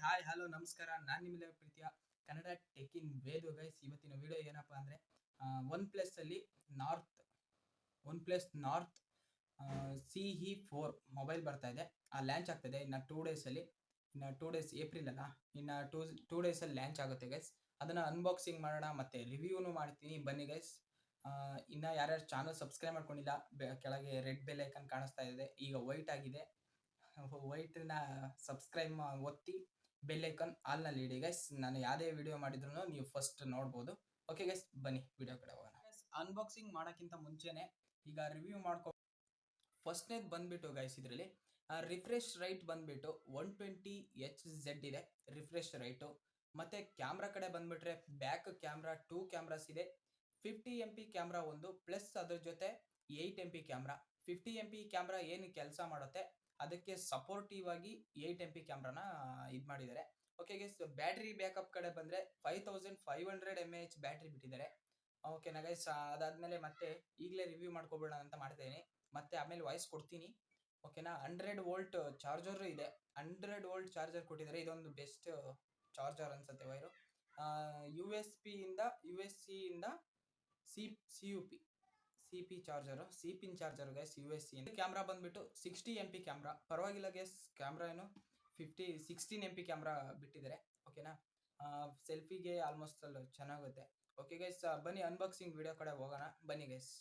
Hi hello ನಮಸ್ಕಾರ. ನಾನು ನಿಮ್ಮೆಲ್ಲರ ಪ್ರೀತಿಯ ಕನ್ನಡ ಟೆಕ್ ಇನ್ ವೇದು ಗೈಸ್. ಇವತ್ತಿನ ವಿಡಿಯೋ ಏನಪ್ಪಾ ಅಂದರೆ ಒನ್ ಪ್ಲಸ್ ಅಲ್ಲಿ north one plus north CE4 mobile ಬರ್ತಾ ಇದೆ. ಲಾಂಚ್ ಆಗ್ತದೆ ಇನ್ನು 2 ಡೇಸ್ ಅಲ್ಲಿ. ಇನ್ನು 2 ಡೇಸ್ ಏಪ್ರಿಲ್ ಅಲ್ಲ, ಇನ್ನು ಟೂ ಡೇಸ್ ಅಲ್ಲಿ ಲಾಂಚ್ ಆಗುತ್ತೆ ಗೈಸ್. ಅದನ್ನ ಅನ್ಬಾಕ್ಸಿಂಗ್ ಮಾಡೋಣ ಮತ್ತೆ ರಿವ್ಯೂನು ಮಾಡ್ತೀನಿ, ಬನ್ನಿ ಗೈಸ್. ಇನ್ನು ಯಾರ್ಯಾರು ಚಾನಲ್ ಸಬ್ಸ್ಕ್ರೈಬ್ ಮಾಡ್ಕೊಂಡಿಲ್ಲ, ಕೆಳಗೆ ರೆಡ್ ಬೆಲ್ ಐಕನ್ ಕಾಣಿಸ್ತಾ ಇದೆ, ಈಗ ವೈಟ್ ಆಗಿದೆ. ವೈಟ್ನ ಸಬ್ಸ್ಕ್ರೈಬ್ ಒತ್ತಿ ಬೆಲ್ ಐಕಾನ್ ಆಲ್ನಲ್ಲಿ ಇಡಿ ಗೈಸ್. ನಾನು ಯಾವುದೇ ವಿಡಿಯೋ ಮಾಡಿದ್ರು ನೀವು ಫಸ್ಟ್ ನೋಡ್ಬೋದು. ಓಕೆ ಗೈಸ್, ಬನ್ನಿ ವಿಡಿಯೋ ಕಡೆ ಹೋಗೋಣ. ಅನ್ಬಾಕ್ಸಿಂಗ್ ಮಾಡೋಕ್ಕಿಂತ ಮುಂಚೆನೆ ಈಗ ರಿವ್ಯೂ ಮಾಡ್ಕೊ. ಫಸ್ಟ್ನೇದು ಬಂದ್ಬಿಟ್ಟು ಗೈಸ್, ಇದರಲ್ಲಿ ರಿಫ್ರೆಶ್ ರೈಟ್ ಬಂದ್ಬಿಟ್ಟು 120Hz ಇದೆ ರಿಫ್ರೆಶ್ ರೈಟು. ಮತ್ತೆ ಕ್ಯಾಮ್ರಾ ಕಡೆ ಬಂದ್ಬಿಟ್ರೆ ಬ್ಯಾಕ್ ಕ್ಯಾಮ್ರಾ 2 ಕ್ಯಾಮ್ರಾಸ್ ಇದೆ. 50MP ಕ್ಯಾಮ್ರಾ ಒಂದು, ಪ್ಲಸ್ ಅದ್ರ ಜೊತೆ 8MP ಕ್ಯಾಮ್ರಾ. 50MP ಕ್ಯಾಮ್ರಾ ಏನು ಕೆಲಸ ಮಾಡುತ್ತೆ ಅದಕ್ಕೆ ಸಪೋರ್ಟಿವ್ ಆಗಿ 8MP ಕ್ಯಾಮ್ರಾನ ಇದು ಮಾಡಿದ್ದಾರೆ. ಓಕೆ ಗೈಸ್, ಬ್ಯಾಟ್ರಿ ಬ್ಯಾಕಪ್ ಕಡೆ ಬಂದರೆ 5500 mAh ಬ್ಯಾಟ್ರಿ ಬಿಟ್ಟಿದ್ದಾರೆ. ಓಕೆನಾ ಗೈಸ್, ಅದಾದಮೇಲೆ ಮತ್ತೆ ಈಗಲೇ ರಿವ್ಯೂ ಮಾಡ್ಕೊಬೇಡ ಅಂತ ಮಾಡ್ತೀನಿ, ಮತ್ತೆ ಆಮೇಲೆ ವಾಯ್ಸ್ ಕೊಡ್ತೀನಿ. ಓಕೆನಾ. 100V ಚಾರ್ಜರ್ ಇದೆ, 100V ಚಾರ್ಜರ್ ಕೊಟ್ಟಿದ್ದಾರೆ. ಇದೊಂದು ಬೆಸ್ಟ್ ಚಾರ್ಜರ್ ಅನ್ಸುತ್ತೆ ವೈರು. USB ಇಂದ USC ಇಂದ CP charger, pin charger guys. USC ಇಂದ ಕ್ಯಾಮ್ರಾ ಬಂದ್ಬಿಟ್ಟು 60MP ಕ್ಯಾಮ್ರಾ, ಪರವಾಗಿಲ್ಲ ಗೈಸ್. ಕ್ಯಾಮ್ರಾ ಏನು 16MP ಕ್ಯಾಮ್ರಾ ಬಿಟ್ಟಿದ್ದಾರೆ. ಓಕೆನಾ. ಸೆಲ್ಫಿಗೆ ಆಲ್ಮೋಸ್ಟ್ ಅಲ್ಲಿ ಚೆನ್ನಾಗುತ್ತೆ. ಓಕೆ ಗೈಸ್, ಬನ್ನಿ ಅನ್ಬಾಕ್ಸಿಂಗ್ ವಿಡಿಯೋ ಕಡೆ ಹೋಗೋಣ, ಬನ್ನಿ ಗೈಸ್.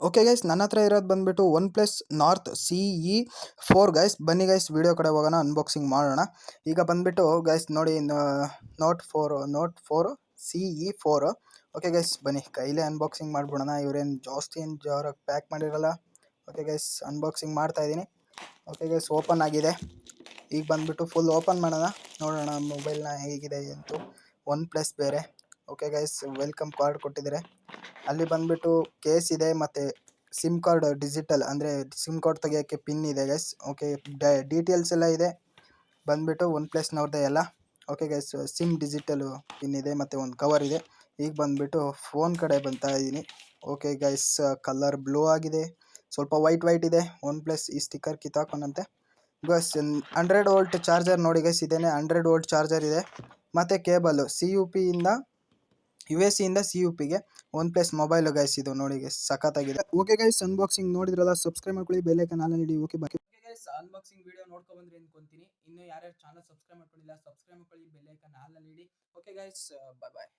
ಓಕೆ ಗೈಸ್, ನನ್ನ ಹತ್ರ ಇರೋದು ಬಂದ್ಬಿಟ್ಟು one plus north CE4 guys. ಬನ್ನಿ ಗೈಸ್, ವಿಡಿಯೋ ಕಡೆ ಹೋಗೋಣ, ಅನ್ಬಾಕ್ಸಿಂಗ್ ಮಾಡೋಣ. ಈಗ ಬಂದ್ಬಿಟ್ಟು ಗೈಸ್ ನೋಡಿ, note four CE4. Okay guys, ಬನ್ನಿ ಕೈಲೇ ಅನ್ಬಾಕ್ಸಿಂಗ್ ಮಾಡ್ಬಿಡೋಣ. ಇವ್ರೇನು ಜಾಸ್ತಿ ಜೋರಾಗಿ ಪ್ಯಾಕ್ ಮಾಡಿರಲ್ಲ. ಓಕೆ ಗೈಸ್, ಅನ್ಬಾಕ್ಸಿಂಗ್ ಮಾಡ್ತಾ ಇದ್ದೀನಿ. ಓಕೆ ಗೈಸ್, ಓಪನ್ ಆಗಿದೆ. ಈಗ ಬಂದ್ಬಿಟ್ಟು ಫುಲ್ ಓಪನ್ ಮಾಡೋಣ, ನೋಡೋಣ ಮೊಬೈಲ್ನ ಹೇಗಿದೆ ಅಂತು. ಒನ್ ಪ್ಲಸ್ ಬೇರೆ. ಓಕೆ ಗೈಸ್, ವೆಲ್ಕಮ್ ಕಾರ್ಡ್ ಕೊಟ್ಟಿದ್ದಾರೆ. ಅಲ್ಲಿ ಬಂದ್ಬಿಟ್ಟು ಕೇಸ್ ಇದೆ, ಮತ್ತು ಸಿಮ್ ಕಾರ್ಡ್ ಡಿಜಿಟಲ್ ಅಂದರೆ ಸಿಮ್ ಕಾರ್ಡ್ ತೆಗಿಯೋಕ್ಕೆ ಪಿನ್ ಇದೆ ಗೈಸ್. ಓಕೆ, ಡೀಟೇಲ್ಸ್ ಎಲ್ಲ ಇದೆ ಬಂದ್ಬಿಟ್ಟು ಒನ್ ಪ್ಲಸ್ನವ್ರದ್ದೇ ಎಲ್ಲ. Okay guys, sim digital pin ಇದೆ, ಮತ್ತು ಒಂದು ಕವರ್ ಇದೆ. ಈಗ ಬಂದ್ಬಿಟ್ಟು ಫೋನ್ ಕಡೆ ಬರ್ತಾ ಇದ್ದೀನಿ. ಓಕೆ ಗೈಸ್, ಕಲರ್ ಬ್ಲೂ ಆಗಿದೆ, ಸ್ವಲ್ಪ ವೈಟ್ ಇದೆ. ಒನ್ ಪ್ಲಸ್ ಈ ಸ್ಟಿಕ್ಕರ್ ಕಿತ್ತಾಕೋಣಂತೆ ಗೈಸ್. 100V ಚಾರ್ಜರ್ ನೋಡಿ ಗೈಸ್, ಇದೇನೆ 100V ಚಾರ್ಜರ್ ಇದೆ, ಮತ್ತು ಕೇಬಲ್ USC ಇಂದ CUPಗೆ ಒನ್ ಪ್ಲಸ್ ಮೊಬೈಲ್ ಗೈಸ್. ಇದು ನೋಡಿ ಗೈಸ್, ಸಖತ್ತಾಗಿದೆ. ಓಕೆ ಗೈಸ್, ಅನ್ಬಾಕ್ಸಿಂಗ್ ನೋಡಿದ್ರಲ್ಲ, ಸಬ್ಸ್ಕ್ರೈಬ್ ಮಾಡ್ಕೊಳ್ಳಿ, ಬೆಲ್ ಐಕಾನ್ ಆಲ್ ನೀಡಿ. ಓಕೆ ಬಾಕಿ ಗೈಸ್, ಅನ್ಬಾಕ್ಸಿಂಗ್ ವಿಡಿಯೋ ನೋಡ್ಕೊಂಡು ಬಂದ್ರಿ ಅನ್ಕೊಂತೀನಿ. ಇನ್ನು ಯಾರ್ಯಾರು ಚಾನಲ್ ಸಬ್ಸ್ಕ್ರೈಬ್ ಮಾಡ್ಕೊಂಡಿಲ್ಲ, ಸಬ್ಸ್ಕ್ರೈಬ್ ಮಾಡ್ಕೊಳ್ಳಿ, ಬೆಲ್ ಐಕಾನ್ ಆಲ್ ನಲ್ಲಿ ಇಡಿ. ಓಕೆ ಗೈಸ್, ಬಾಯ್ ಬಾಯ್.